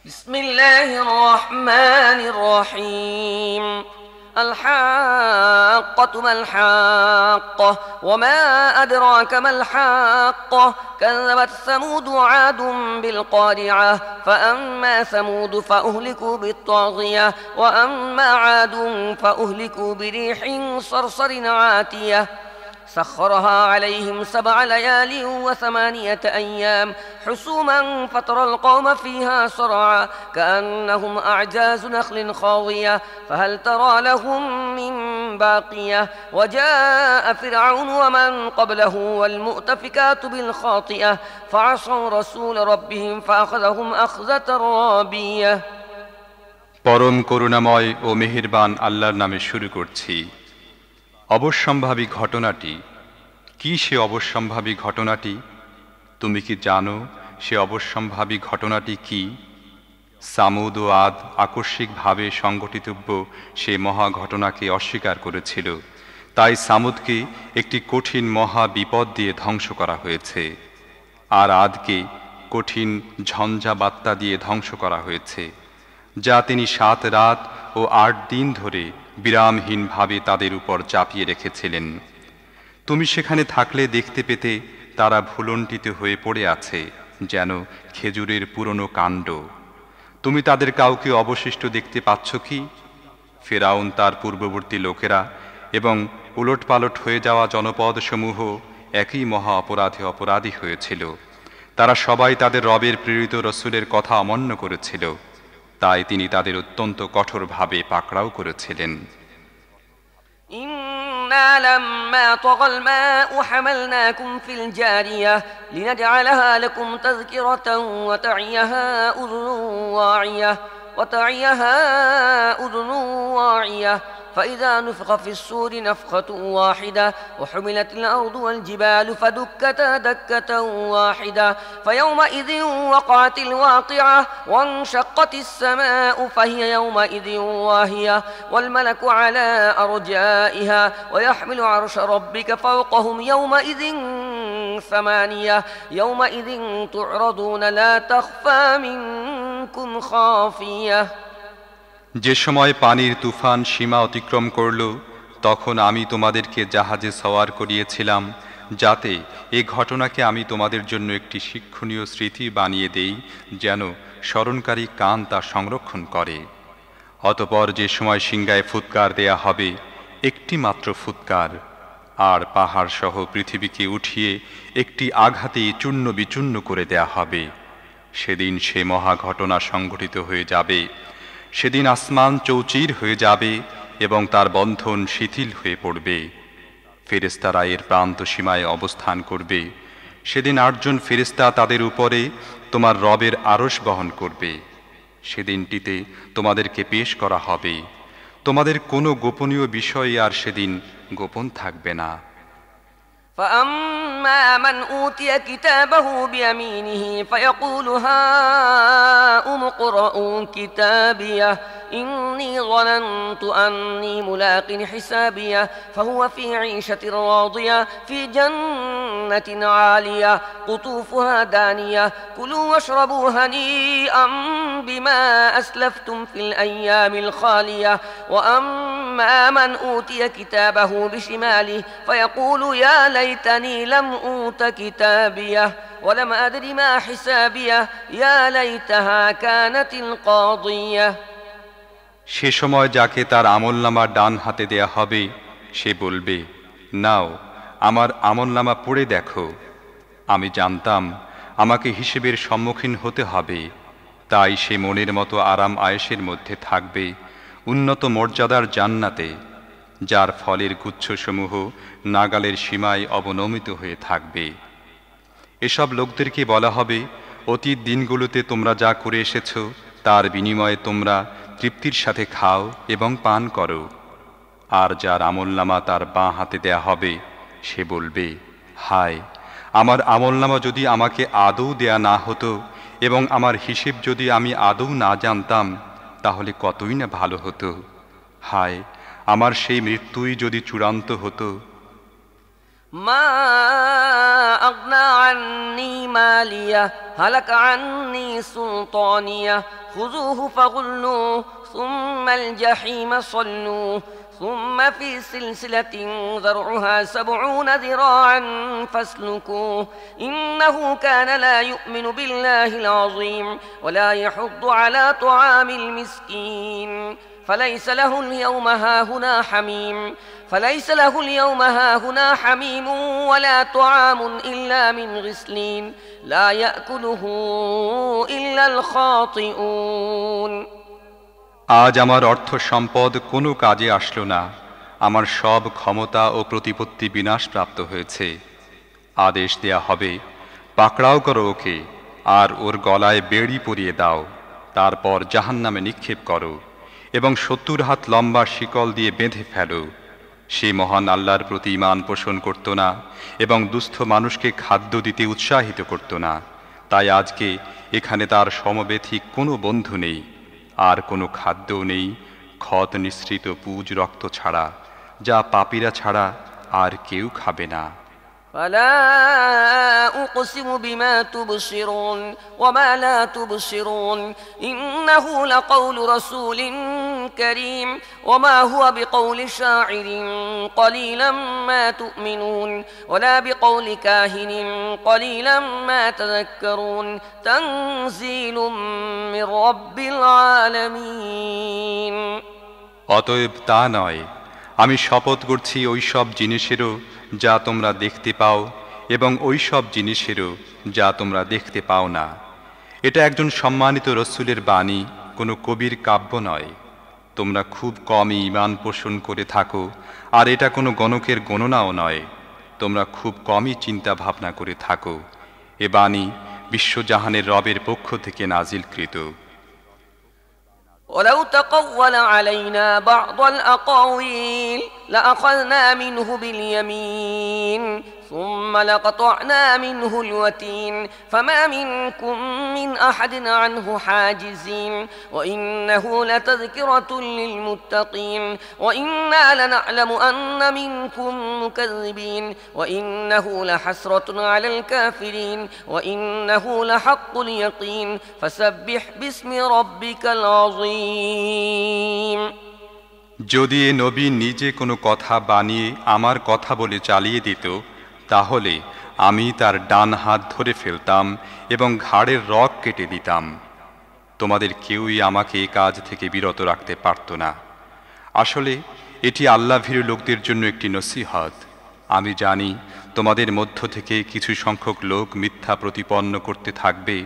بسم الله الرحمن الرحيم الحاقة ما الحاقة وما أدراك ما الحاقة كذبت ثمود وعاد بالقارعة فأما ثمود فأهلكوا بالطاغية وأما عاد فأهلكوا بريح صرصر عاتية سخرها عليهم 7 ليال و8 أيام حسوما فترى القوم فيها صرعا كأنهم أعجاز نخل خاوية فهل ترى لهم من باقية وجاء فرعون ومن قبله والمؤتفكات بالخاطئة فعصوا رسول ربهم فأخذهم أخذة رابية পরম করুণাময় ও মেহেরবান আল্লাহর নামে শুরু করছি। অবশ্যম্ভাবী ঘটনাটি কি? সে অবশ্যম্ভাবী ঘটনাটি তুমি কি জানো? সে অবশ্যম্ভাবী ঘটনাটি কি? সামুদ ও আদ আকস্মিকভাবে সংঘটিতব্য সে মহা ঘটনাকে অস্বীকার করেছিল, তাই সামুদকে একটি কঠিন মহা বিপদ দিয়ে ধ্বংস করা হয়েছে, আর আদকে কঠিন ঝঞ্ঝা বাত্তা দিয়ে ধ্বংস করা হয়েছে, যা তিনি 7 রাত ও 8 দিন ধরে বিরামহীনভাবে তাদের উপর চাপিয়ে রেখেছিলেন। তুমি সেখানে থাকলে দেখতে পেতে তারা ভুলণ্ঠিত হয়ে পড়ে আছে যেন খেজুরের পুরনো কাণ্ড। তুমি তাদের কাউকে অবশিষ্ট দেখতে পাচ্ছ কি? ফেরাউন, তার পূর্ববর্তী লোকেরা এবং উলটপালট হয়ে যাওয়া জনপদসমূহ একই মহা অপরাধে অপরাধী হয়েছিল। তারা সবাই তাদের রবের প্রেরিত রসুলের কথা অমান্য করেছিল, তাই তিনি তাদের অত্যন্ত কঠোরভাবে পাকড়াও করেছিলেন। إنا لما طغى الماء حملناكم في الجارية لنجعلها لكم تذكرة وتعيها أذن واعية فإذا نفخ في الصور نفخة واحدة وحملت الأرض والجبال فدكتا دكة واحدة فيومئذ وقعت الواقعة وانشقت السماء فهي يومئذ واهية والملك على أرجائها ويحمل عرش ربك فوقهم يومئذ 8 يومئذ تعرضون لا تخفى منكم خافية যে সময় পানির তুফান সীমা অতিক্রম করল, তখন আমি তোমাদেরকে জাহাজে সওয়ার করিয়েছিলাম, যাতে এ ঘটনাকে আমি তোমাদের জন্য একটি শিক্ষণীয় স্মৃতি বানিয়ে দেই, যেন স্মরণকারী কান তা সংরক্ষণ করে। অতঃপর যে সময় সিংহায় ফুৎকার দেয়া হবে, একটি মাত্র ফুৎকার, আর পাহাড় সহ পৃথিবীকে উঠিয়ে একটি আঘাতেই চূর্ণ বিচূর্ণ করে দেয়া হবে, সেদিন সে মহা ঘটনা সংঘটিত হয়ে যাবে। সেদিন আসমান চৌচির হয়ে যাবে এবং তার বন্ধন শিথিল হয়ে পড়বে। ফেরেশতারা এর প্রান্ত সীমায় অবস্থান করবে। সেদিন 8 জন ফেরেশতা তাদের উপরে তোমার রবের আরশ বহন করবে। সেদিনটিতে তোমাদেরকে পেশ করা হবে। তোমাদের কোনো গোপনীয় বিষয় আর সেদিন গোপন থাকবে না। فأما من أوتي كتابه بيمينه فيقول هاؤم اقرءوا كتابيه إني ظننت أني ملاق حسابيه فهو في عيشة راضية في جنة عالية قطوفها دانية كلوا واشربوا هنيئا بما أسلفتم في الأيام الخالية وأما من أوتي كتابه بشماله فيقول يا ليتني لم أوت كتابيه ولم أدر ما حسابيه يا ليتها كانت القاضية সে সময় যাকে তার আমলনামা ডান হাতে দেয়া হবে, সে বলবে, নাও আমার আমলনামা পড়ে দেখো। আমি জানতাম আমাকে হিসেবের সম্মুখীন হতে হবে। তাই সে মনের মতো আরাম আয়েশের মধ্যে থাকবে উন্নত মর্যাদার জান্নাতে, যার ফলের গুচ্ছসমূহ নাগালের সীমায় অবনমিত হয়ে থাকবে। এসব লোকদেরকে বলা হবে, অতীত দিনগুলোতে তোমরা যা করে এসেছ তার বিনিময়ে তোমরা তৃপ্তির সাথে খাও এবং পান করো। আর যার আমলনামা তার বাঁ হাতে দেয়া হবে, সে বলবে, হায়, আমার আমলনামা যদি আমাকে আদৌ দেয়া না হতো এবং আমার হিসেব যদি আমি আদৌ না জানতাম, তাহলে কতই না ভালো হতো। হায়, আমার সেই মৃত্যুই যদি চূড়ান্ত হতো। ما أغنى عني ماليه هلك عني سلطانيه خذوه فغلوه ثم الجحيم صلوه ثم في سلسلة ذرعها 70 ذراعا فاسلكوه إنه كان لا يؤمن بالله العظيم ولا يحض على طعام المسكين فليس له اليوم هاهنا حميم ولا طعام إلا من غسلين لا يأكله إلا الخاطئون আজ আমার অর্থ সম্পদ কোনো কাজে আসলো না, আমার সব ক্ষমতা ও প্রতিপত্তি বিনাশপ্রাপ্ত হয়েছে। আদেশ দেয়া হবে, পাকড়াও করো ওকে, আর ওর গলায় বেড়ি পরিয়ে দাও, তারপর জাহান্নামে নিক্ষেপ করো এবং 70 হাত লম্বা শিকল দিয়ে বেঁধে ফেলো। সে মহান আল্লাহর প্রতি ঈমান পোষণ করত না এবং দুস্থ মানুষকে খাদ্য দিতে উৎসাহিত করত না। তাই আজকে এখানে তার সমবেথী কোনো বন্ধু নেই, আর কোনো খাদ্যও নেই ক্ষত নিঃসৃত পুজ রক্ত ছাড়া, যা পাপীরা ছাড়া আর কেউ খাবে না। فلا أقسم بما تبصرون وما لا تبصرون إنه لقول رسول كريم وما هو بقول شاعر قليلا ما تؤمنون ولا بقول كاهن قليلا ما تذكرون تنزيل من رب العالمين অতএব তা নয়, আমি শপথ করছি ওই সব জিনিসেরও যা তোমরা দেখতে পাও এবং ওই সব জিনিসেরও যা তোমরা দেখতে পাও না। এটা একজন সম্মানিত রসুলের বাণী, কোনো কবির কাব্য নয়। তোমরা খুব কমই ঈমান পোষণ করে থাকো, আর এটা কোনো গণকের গণনাও নয়। তোমরা খুব কমই চিন্তা ভাবনা করে থাকো। এ বাণী বিশ্বজাহানের রবের পক্ষ থেকে নাজিলকৃত। ولو تقول علينا بعض الأقاويل لأخذنا منه باليمين ثم لقطعنا منه الوتين فما منكم من أحد عنه حاجزين وإنه لتذكرة للمتقين وإنا لنعلم أن منكم مكذبين وإنه لحسرة على الكافرين وإنه لحق اليقين فسبح باسم ربك العظيم যদি এ নবী নিজে কোনো কথা বানিয়ে আমার কথা বলে চালিয়ে দিত, তাহলে আমি তার ডান হাত ধরে ফেলতাম এবং ঘাড়ের রগ কেটে দিতাম। তোমাদের কেউই আমাকে এই কাজ থেকে বিরত রাখতে পারত না। আসলে এটি আল্লাহভীরু লোকদের জন্য একটি নসিহত। আমি জানি তোমাদের মধ্য থেকে কিছু সংখ্যক লোক মিথ্যা প্রতিপন্ন করতে থাকবে।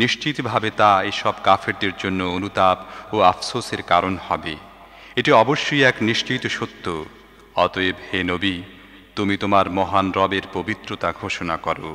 নিশ্চিতভাবে তা এসব কাফেরদের জন্য অনুতাপ ও আফসোসের কারণ হবে। এটি অবশ্যই এক নিশ্চিত সত্য। অতএব হে নবী, তুমি তোমার মহান রবের পবিত্রতা ঘোষণা করো।